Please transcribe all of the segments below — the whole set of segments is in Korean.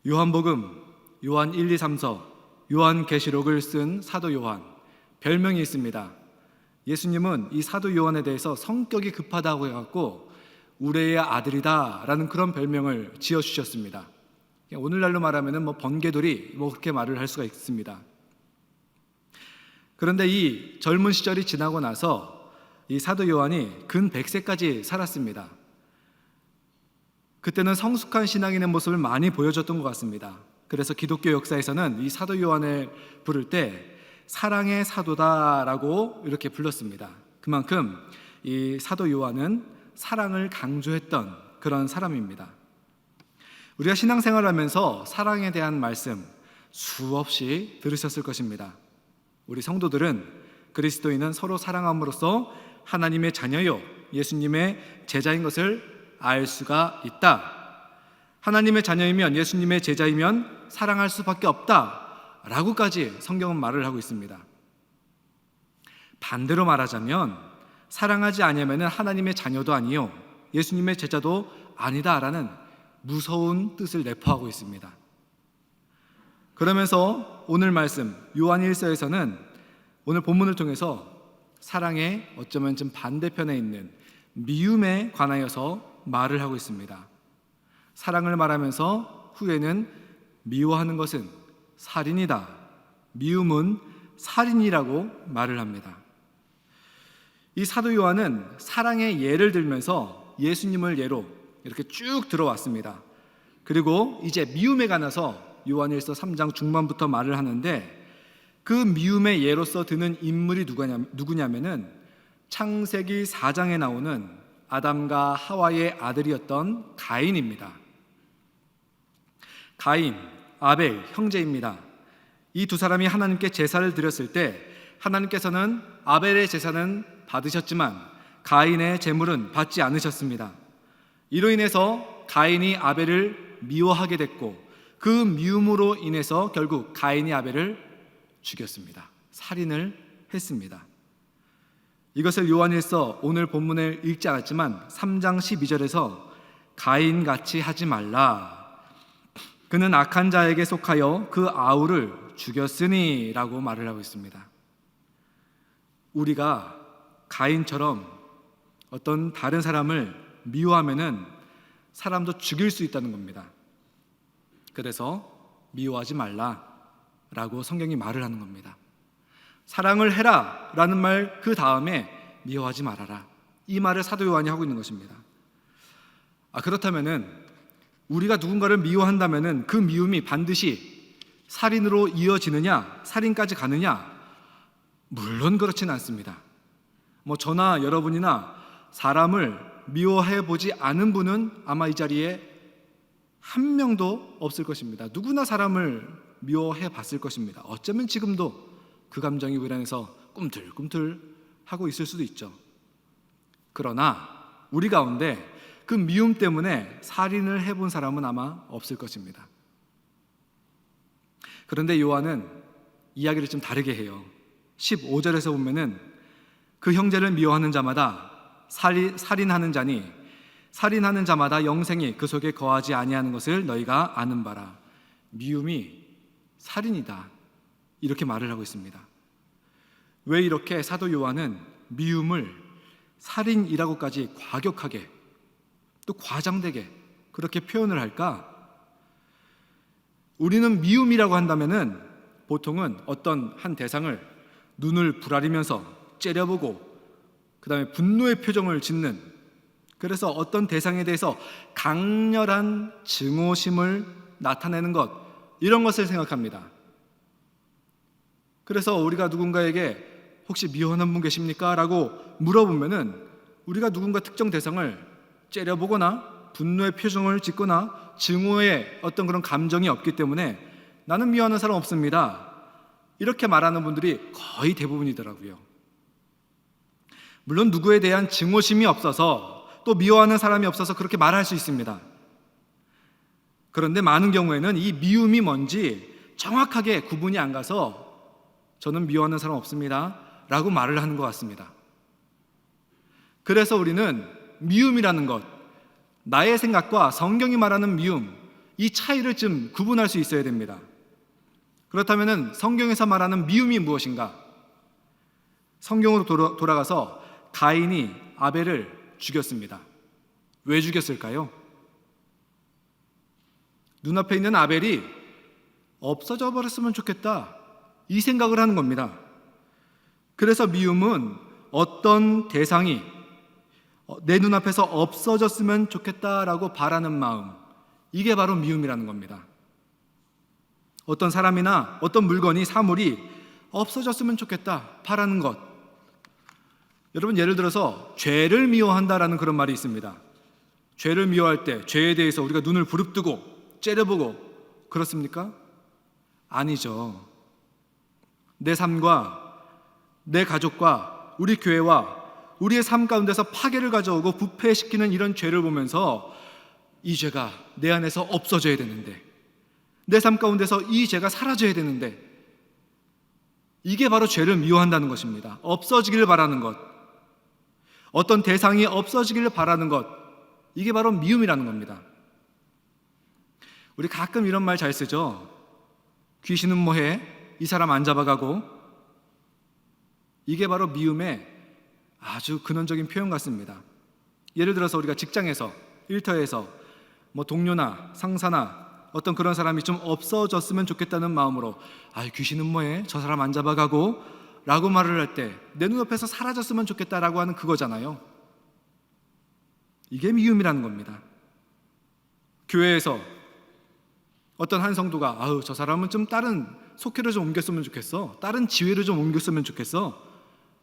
요한복음, 요한 1, 2, 3서, 요한계시록을 쓴 사도 요한, 별명이 있습니다. 예수님은 이 사도 요한에 대해서 성격이 급하다고 해갖고 우레의 아들이다 라는 그런 별명을 지어주셨습니다. 오늘날로 말하면 번개돌이 그렇게 말을 할 수가 있습니다. 그런데 이 젊은 시절이 지나고 나서 이 사도 요한이 근 100세까지 살았습니다. 그때는 성숙한 신앙인의 모습을 많이 보여줬던 것 같습니다. 그래서 기독교 역사에서는 이 사도 요한을 부를 때 사랑의 사도다라고 이렇게 불렀습니다. 그만큼 이 사도 요한은 사랑을 강조했던 그런 사람입니다. 우리가 신앙생활을 하면서 사랑에 대한 말씀 수없이 들으셨을 것입니다. 우리 성도들은 그리스도인은 서로 사랑함으로써 하나님의 자녀요 예수님의 제자인 것을 알 수가 있다. 하나님의 자녀이면 예수님의 제자이면 사랑할 수밖에 없다 라고까지 성경은 말을 하고 있습니다. 반대로 말하자면 사랑하지 않으면 하나님의 자녀도 아니요 예수님의 제자도 아니다라는 무서운 뜻을 내포하고 있습니다. 그러면서 오늘 말씀 요한 1서에서는 오늘 본문을 통해서 사랑의 어쩌면 좀 반대편에 있는 미움에 관하여서 말을 하고 있습니다. 사랑을 말하면서 후에는 미워하는 것은 살인이다, 미움은 살인이라고 말을 합니다. 이 사도 요한은 사랑의 예를 들면서 예수님을 예로 이렇게 쭉 들어왔습니다. 그리고 이제 미움에 관해서 요한일서 3장 중반부터 말을 하는데 그 미움의 예로서 드는 인물이 누구냐면은 창세기 4장에 나오는 아담과 하와의 아들이었던 가인입니다. 가인, 아벨 형제입니다. 이 두 사람이 하나님께 제사를 드렸을 때 하나님께서는 아벨의 제사는 받으셨지만 가인의 제물은 받지 않으셨습니다. 이로 인해서 가인이 아벨을 미워하게 됐고 그 미움으로 인해서 결국 가인이 아벨을 죽였습니다. 살인을 했습니다. 이것을 요한일서 오늘 본문을 읽지 않았지만 3장 12절에서 가인같이 하지 말라. 그는 악한 자에게 속하여 그 아우를 죽였으니 라고 말을 하고 있습니다. 우리가 가인처럼 어떤 다른 사람을 미워하면은 사람도 죽일 수 있다는 겁니다. 그래서 미워하지 말라 라고 성경이 말을 하는 겁니다. 사랑을 해라 라는 말 그 다음에 미워하지 말아라, 이 말을 사도 요한이 하고 있는 것입니다. 그렇다면은 우리가 누군가를 미워한다면은 그 미움이 반드시 살인으로 이어지느냐, 살인까지 가느냐? 물론 그렇지는 않습니다. 저나 여러분이나 사람을 미워해 보지 않은 분은 아마 이 자리에 한 명도 없을 것입니다. 누구나 사람을 미워해 봤을 것입니다. 어쩌면 지금도 그 감정이 우리 안에서 꿈틀꿈틀 하고 있을 수도 있죠. 그러나 우리 가운데 그 미움 때문에 살인을 해본 사람은 아마 없을 것입니다. 그런데 요한은 이야기를 좀 다르게 해요. 15절에서 보면은 그 형제를 미워하는 자마다 살인하는 자니 살인하는 자마다 영생이 그 속에 거하지 아니하는 것을 너희가 아는 바라. 미움이 살인이다, 이렇게 말을 하고 있습니다. 왜 이렇게 사도 요한은 미움을 살인이라고까지 과격하게 또 과장되게 그렇게 표현을 할까? 우리는 미움이라고 한다면은 보통은 어떤 한 대상을 눈을 부라리면서 째려보고 그 다음에 분노의 표정을 짓는, 그래서 어떤 대상에 대해서 강렬한 증오심을 나타내는 것, 이런 것을 생각합니다. 그래서 우리가 누군가에게 혹시 미워하는 분 계십니까? 라고 물어보면은 우리가 누군가 특정 대상을 째려보거나 분노의 표정을 짓거나 증오의 어떤 그런 감정이 없기 때문에 나는 미워하는 사람 없습니다, 이렇게 말하는 분들이 거의 대부분이더라고요. 물론 누구에 대한 증오심이 없어서 또 미워하는 사람이 없어서 그렇게 말할 수 있습니다. 그런데 많은 경우에는 이 미움이 뭔지 정확하게 구분이 안 가서 저는 미워하는 사람 없습니다 라고 말을 하는 것 같습니다. 그래서 우리는 미움이라는 것, 나의 생각과 성경이 말하는 미움, 이 차이를 좀 구분할 수 있어야 됩니다. 그렇다면 성경에서 말하는 미움이 무엇인가? 성경으로 돌아가서 가인이 아벨을 죽였습니다. 왜 죽였을까요? 눈앞에 있는 아벨이 없어져 버렸으면 좋겠다, 이 생각을 하는 겁니다. 그래서 미움은 어떤 대상이 내 눈앞에서 없어졌으면 좋겠다라고 바라는 마음, 이게 바로 미움이라는 겁니다. 어떤 사람이나 어떤 물건이, 사물이 없어졌으면 좋겠다 바라는 것. 여러분, 예를 들어서 죄를 미워한다라는 그런 말이 있습니다. 죄를 미워할 때 죄에 대해서 우리가 눈을 부릅뜨고 째려보고 그렇습니까? 아니죠. 내 삶과 내 가족과 우리 교회와 우리의 삶 가운데서 파괴를 가져오고 부패시키는 이런 죄를 보면서 이 죄가 내 안에서 없어져야 되는데, 내 삶 가운데서 이 죄가 사라져야 되는데, 이게 바로 죄를 미워한다는 것입니다. 없어지기를 바라는 것, 어떤 대상이 없어지기를 바라는 것, 이게 바로 미움이라는 겁니다. 우리 가끔 이런 말 잘 쓰죠. 귀신은 뭐해? 이 사람 안 잡아가고. 이게 바로 미움의 아주 근원적인 표현 같습니다. 예를 들어서 우리가 직장에서, 일터에서 동료나 상사나 어떤 그런 사람이 좀 없어졌으면 좋겠다는 마음으로 귀신은 뭐해? 저 사람 안 잡아가고 라고 말을 할 때 내 눈앞에서 사라졌으면 좋겠다라고 하는 그거잖아요. 이게 미움이라는 겁니다. 교회에서 어떤 한 성도가 저 사람은 좀 다른 속회를 좀 옮겼으면 좋겠어, 다른 지회를 좀 옮겼으면 좋겠어,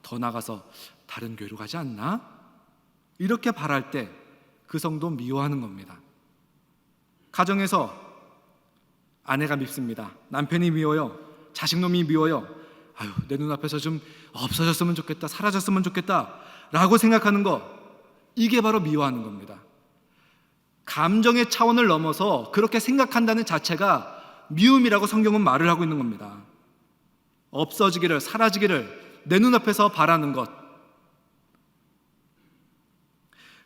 더 나가서 다른 교회로 가지 않나? 이렇게 바랄 때 그 성도 미워하는 겁니다. 가정에서 아내가 밉습니다. 남편이 미워요. 자식놈이 미워요. 내 눈앞에서 좀 없어졌으면 좋겠다, 사라졌으면 좋겠다 라고 생각하는 거, 이게 바로 미워하는 겁니다. 감정의 차원을 넘어서 그렇게 생각한다는 자체가 미움이라고 성경은 말을 하고 있는 겁니다. 없어지기를, 사라지기를 내 눈앞에서 바라는 것.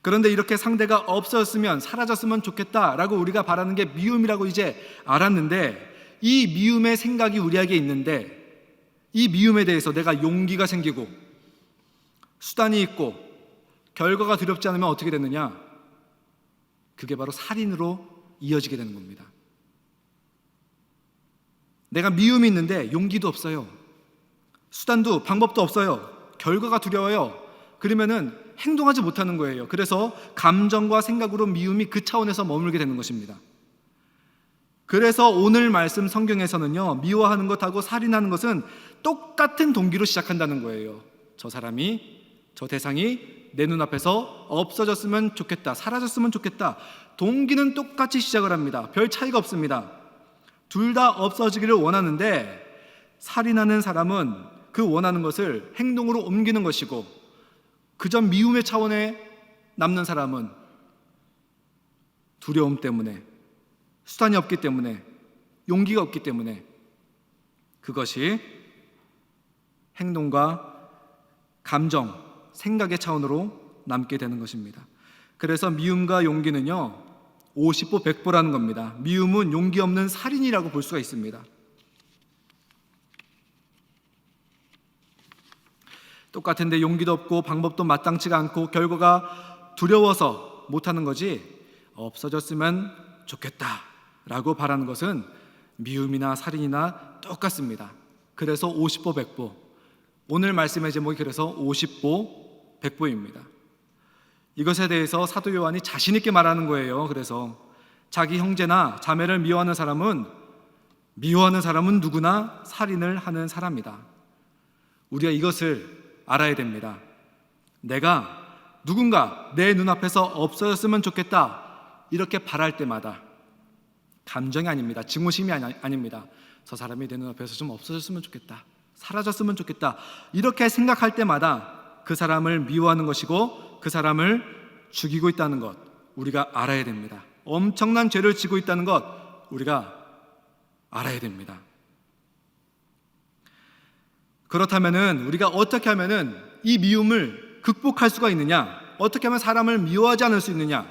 그런데 이렇게 상대가 없어졌으면, 사라졌으면 좋겠다라고 우리가 바라는 게 미움이라고 이제 알았는데, 이 미움의 생각이 우리에게 있는데, 이 미움에 대해서 내가 용기가 생기고 수단이 있고 결과가 두렵지 않으면 어떻게 되느냐? 그게 바로 살인으로 이어지게 되는 겁니다. 내가 미움이 있는데 용기도 없어요. 수단도 방법도 없어요. 결과가 두려워요. 그러면은 행동하지 못하는 거예요. 그래서 감정과 생각으로 미움이 그 차원에서 머물게 되는 것입니다. 그래서 오늘 말씀 성경에서는요, 미워하는 것하고 살인하는 것은 똑같은 동기로 시작한다는 거예요. 저 사람이, 저 대상이 내 눈앞에서 없어졌으면 좋겠다, 사라졌으면 좋겠다. 동기는 똑같이 시작을 합니다. 별 차이가 없습니다. 둘 다 없어지기를 원하는데, 살인하는 사람은 그 원하는 것을 행동으로 옮기는 것이고, 그저 미움의 차원에 남는 사람은 두려움 때문에, 수단이 없기 때문에, 용기가 없기 때문에 그것이 행동과 감정, 생각의 차원으로 남게 되는 것입니다. 그래서 미움과 용기는요, 50보 100보라는 겁니다. 미움은 용기 없는 살인이라고 볼 수가 있습니다. 똑같은데 용기도 없고 방법도 마땅치가 않고 결과가 두려워서 못하는 거지, 없어졌으면 좋겠다라고 바라는 것은 미움이나 살인이나 똑같습니다. 그래서 50보 100보, 오늘 말씀의 제목이 그래서 50보 100보입니다. 이것에 대해서 사도 요한이 자신 있게 말하는 거예요. 그래서 자기 형제나 자매를 미워하는 사람은 누구나 살인을 하는 사람이다. 우리가 이것을 알아야 됩니다. 내가 누군가 내 눈앞에서 없어졌으면 좋겠다 이렇게 바랄 때마다, 감정이 아닙니다. 증오심이 아닙니다. 저 사람이 내 눈앞에서 좀 없어졌으면 좋겠다, 사라졌으면 좋겠다 이렇게 생각할 때마다 그 사람을 미워하는 것이고 그 사람을 죽이고 있다는 것, 우리가 알아야 됩니다. 엄청난 죄를 지고 있다는 것 우리가 알아야 됩니다. 그렇다면은 우리가 어떻게 하면은 이 미움을 극복할 수가 있느냐, 어떻게 하면 사람을 미워하지 않을 수 있느냐,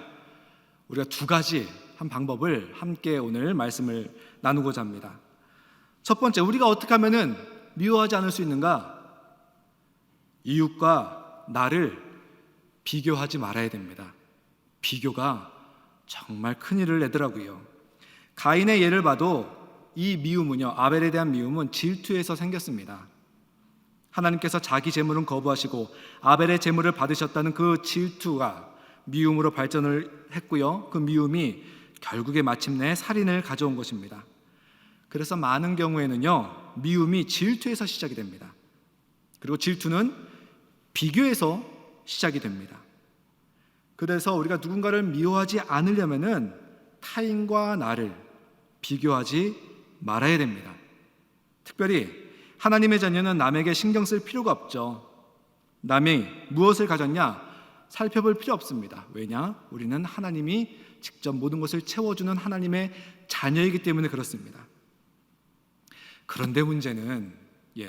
우리가 두 가지 한 방법을 함께 오늘 말씀을 나누고자 합니다. 첫 번째, 우리가 어떻게 하면은 미워하지 않을 수 있는가? 이웃과 나를 비교하지 말아야 됩니다. 비교가 정말 큰일을 내더라고요. 가인의 예를 봐도 이 미움은요, 아벨에 대한 미움은 질투에서 생겼습니다. 하나님께서 자기 재물은 거부하시고 아벨의 재물을 받으셨다는 그 질투가 미움으로 발전을 했고요. 그 미움이 결국에 마침내 살인을 가져온 것입니다. 그래서 많은 경우에는요, 미움이 질투에서 시작이 됩니다. 그리고 질투는 비교에서 시작이 됩니다. 그래서 우리가 누군가를 미워하지 않으려면은 타인과 나를 비교하지 말아야 됩니다. 특별히 하나님의 자녀는 남에게 신경 쓸 필요가 없죠. 남이 무엇을 가졌냐 살펴볼 필요 없습니다. 왜냐? 우리는 하나님이 직접 모든 것을 채워주는 하나님의 자녀이기 때문에 그렇습니다. 그런데 문제는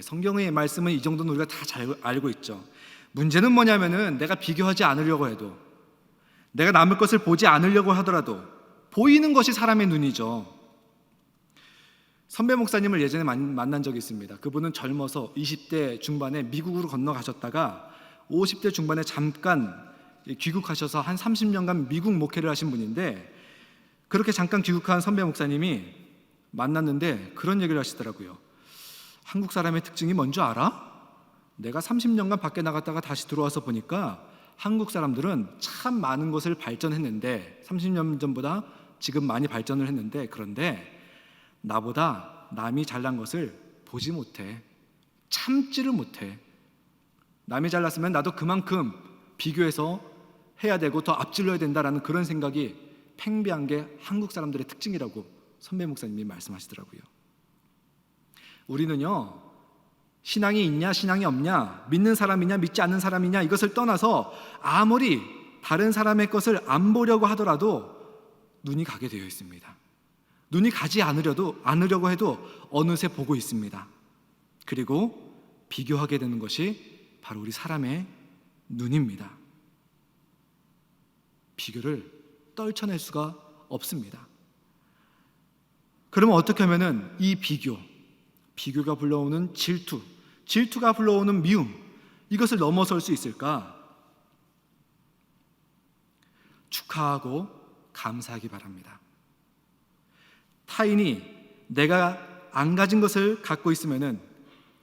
성경의 말씀은 이 정도는 우리가 다 잘 알고 있죠. 문제는 뭐냐면은 내가 비교하지 않으려고 해도, 내가 남의 것을 보지 않으려고 하더라도 보이는 것이 사람의 눈이죠. 선배 목사님을 예전에 만난 적이 있습니다. 그분은 젊어서 20대 중반에 미국으로 건너가셨다가 50대 중반에 잠깐 귀국하셔서 한 30년간 미국 목회를 하신 분인데, 그렇게 잠깐 귀국한 선배 목사님이 만났는데 그런 얘기를 하시더라고요. 한국 사람의 특징이 뭔지 알아? 내가 30년간 밖에 나갔다가 다시 들어와서 보니까 한국 사람들은 참 많은 것을 발전했는데, 30년 전보다 지금 많이 발전을 했는데, 그런데 나보다 남이 잘난 것을 보지 못해. 참지를 못해. 남이 잘났으면 나도 그만큼 비교해서 해야 되고 더 앞질러야 된다라는 그런 생각이 팽배한 게 한국 사람들의 특징이라고 선배 목사님이 말씀하시더라고요. 우리는요, 신앙이 있냐 신앙이 없냐, 믿는 사람이냐 믿지 않는 사람이냐, 이것을 떠나서 아무리 다른 사람의 것을 안 보려고 하더라도 눈이 가게 되어 있습니다. 눈이 가지 않으려고 해도 어느새 보고 있습니다. 그리고 비교하게 되는 것이 바로 우리 사람의 눈입니다. 비교를 떨쳐낼 수가 없습니다. 그러면 어떻게 하면은 이 비교가 불러오는 질투가 불러오는 미움, 이것을 넘어설 수 있을까? 축하하고 감사하기 바랍니다. 타인이 내가 안 가진 것을 갖고 있으면은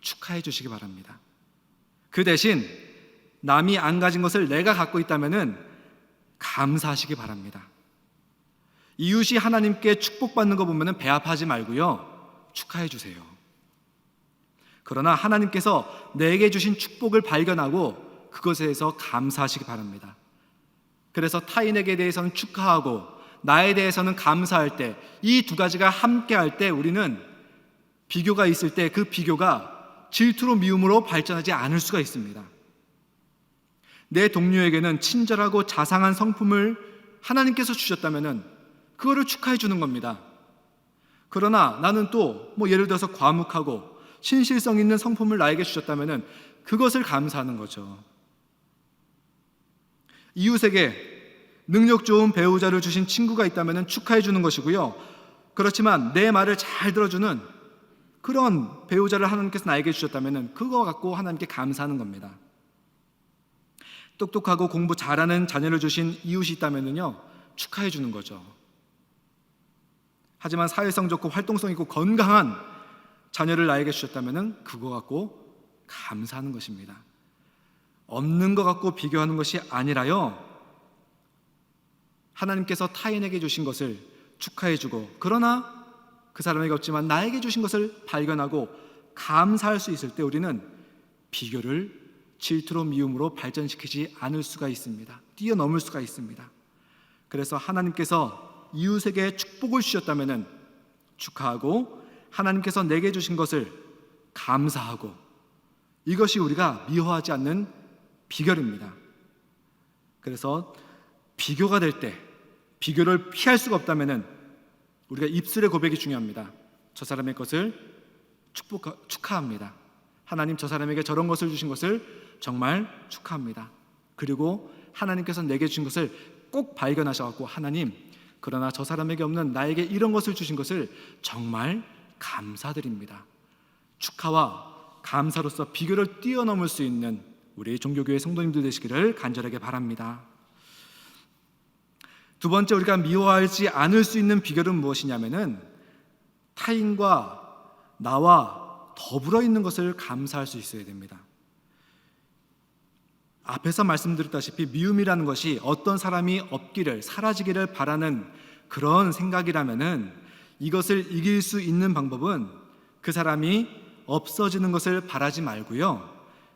축하해 주시기 바랍니다. 그 대신 남이 안 가진 것을 내가 갖고 있다면은 감사하시기 바랍니다. 이웃이 하나님께 축복받는 거 보면은 배 아파하지 말고요, 축하해 주세요. 그러나 하나님께서 내게 주신 축복을 발견하고 그것에 대해서 감사하시기 바랍니다. 그래서 타인에게 대해서는 축하하고 나에 대해서는 감사할 때, 이 두 가지가 함께 할 때 우리는 비교가 있을 때 그 비교가 질투로 미움으로 발전하지 않을 수가 있습니다. 내 동료에게는 친절하고 자상한 성품을 하나님께서 주셨다면은 그거를 축하해 주는 겁니다. 그러나 나는 또 예를 들어서 과묵하고 신실성 있는 성품을 나에게 주셨다면은 그것을 감사하는 거죠. 이웃에게 능력 좋은 배우자를 주신 친구가 있다면 축하해 주는 것이고요. 그렇지만 내 말을 잘 들어주는 그런 배우자를 하나님께서 나에게 주셨다면 그거 갖고 하나님께 감사하는 겁니다. 똑똑하고 공부 잘하는 자녀를 주신 이웃이 있다면요, 축하해 주는 거죠. 하지만 사회성 좋고 활동성 있고 건강한 자녀를 나에게 주셨다면 그거 갖고 감사하는 것입니다. 없는 것 갖고 비교하는 것이 아니라요, 하나님께서 타인에게 주신 것을 축하해주고, 그러나 그 사람에게 없지만 나에게 주신 것을 발견하고 감사할 수 있을 때 우리는 비교를 질투로 미움으로 발전시키지 않을 수가 있습니다. 뛰어넘을 수가 있습니다. 그래서 하나님께서 이웃에게 축복을 주셨다면 축하하고, 하나님께서 내게 주신 것을 감사하고, 이것이 우리가 미워하지 않는 비결입니다. 그래서 비교가 될 때, 비교를 피할 수가 없다면 우리가 입술의 고백이 중요합니다. 저 사람의 것을 축하합니다. 하나님, 저 사람에게 저런 것을 주신 것을 정말 축하합니다. 그리고 하나님께서 내게 주신 것을 꼭 발견하셔서 하나님, 그러나 저 사람에게 없는 나에게 이런 것을 주신 것을 정말 감사드립니다. 축하와 감사로서 비교를 뛰어넘을 수 있는 우리 종교교회 성도님들 되시기를 간절하게 바랍니다. 두 번째, 우리가 미워하지 않을 수 있는 비결은 무엇이냐면은 타인과 나와 더불어 있는 것을 감사할 수 있어야 됩니다. 앞에서 말씀드렸다시피 미움이라는 것이 어떤 사람이 없기를, 사라지기를 바라는 그런 생각이라면은 이것을 이길 수 있는 방법은 그 사람이 없어지는 것을 바라지 말고요,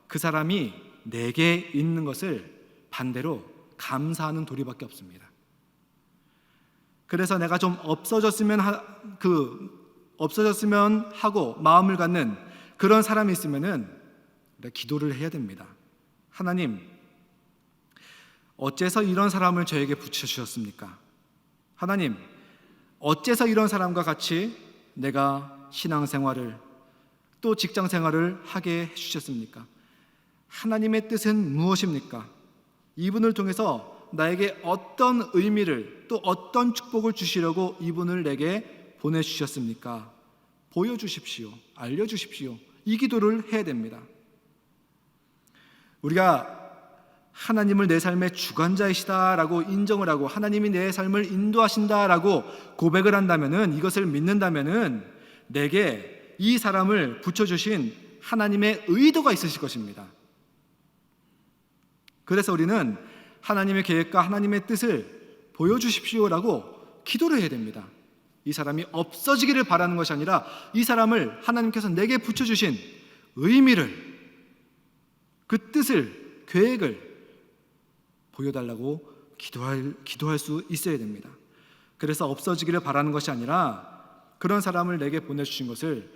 그 사람이 내게 있는 것을 반대로 감사하는 도리밖에 없습니다. 그래서 내가 좀 없어졌으면 하고 마음을 갖는 그런 사람이 있으면은 기도를 해야 됩니다. 하나님, 어째서 이런 사람을 저에게 붙여주셨습니까? 하나님, 어째서 이런 사람과 같이 내가 신앙생활을 또 직장생활을 하게 해주셨습니까? 하나님의 뜻은 무엇입니까? 이분을 통해서 나에게 어떤 의미를 또 어떤 축복을 주시려고 이분을 내게 보내주셨습니까? 보여주십시오. 알려주십시오. 이 기도를 해야 됩니다. 우리가 하나님을 내 삶의 주관자이시다라고 인정을 하고 하나님이 내 삶을 인도하신다라고 고백을 한다면은, 이것을 믿는다면은 내게 이 사람을 붙여주신 하나님의 의도가 있으실 것입니다. 그래서 우리는 하나님의 계획과 하나님의 뜻을 보여주십시오라고 기도를 해야 됩니다. 이 사람이 없어지기를 바라는 것이 아니라 이 사람을 하나님께서 내게 붙여주신 의미를, 그 뜻을, 계획을 보여달라고 기도할 수 있어야 됩니다. 그래서 없어지기를 바라는 것이 아니라 그런 사람을 내게 보내주신 것을,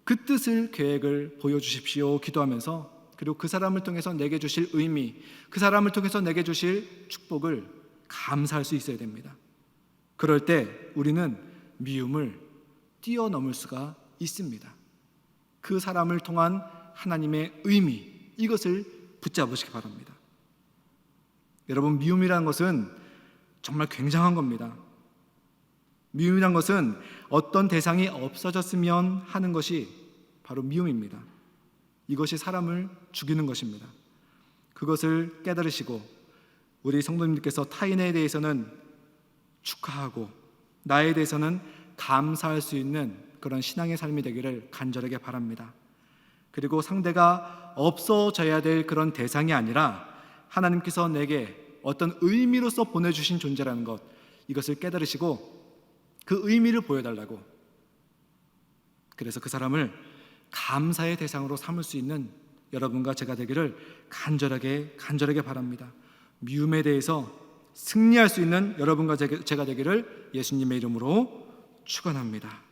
그 뜻을, 계획을 보여주십시오 기도하면서, 그리고 그 사람을 통해서 내게 주실 의미, 그 사람을 통해서 내게 주실 축복을 감사할 수 있어야 됩니다. 그럴 때 우리는 미움을 뛰어넘을 수가 있습니다. 그 사람을 통한 하나님의 의미, 이것을 붙잡으시기 바랍니다. 여러분, 미움이라는 것은 정말 굉장한 겁니다. 미움이란 것은 어떤 대상이 없어졌으면 하는 것이 바로 미움입니다. 이것이 사람을 죽이는 것입니다. 그것을 깨달으시고 우리 성도님들께서 타인에 대해서는 축하하고 나에 대해서는 감사할 수 있는 그런 신앙의 삶이 되기를 간절하게 바랍니다. 그리고 상대가 없어져야 될 그런 대상이 아니라 하나님께서 내게 어떤 의미로서 보내주신 존재라는 것, 이것을 깨달으시고 그 의미를 보여달라고, 그래서 그 사람을 감사의 대상으로 삼을 수 있는 여러분과 제가 되기를 간절하게 바랍니다. 미움에 대해서 승리할 수 있는 여러분과 제가 되기를 예수님의 이름으로 축원합니다.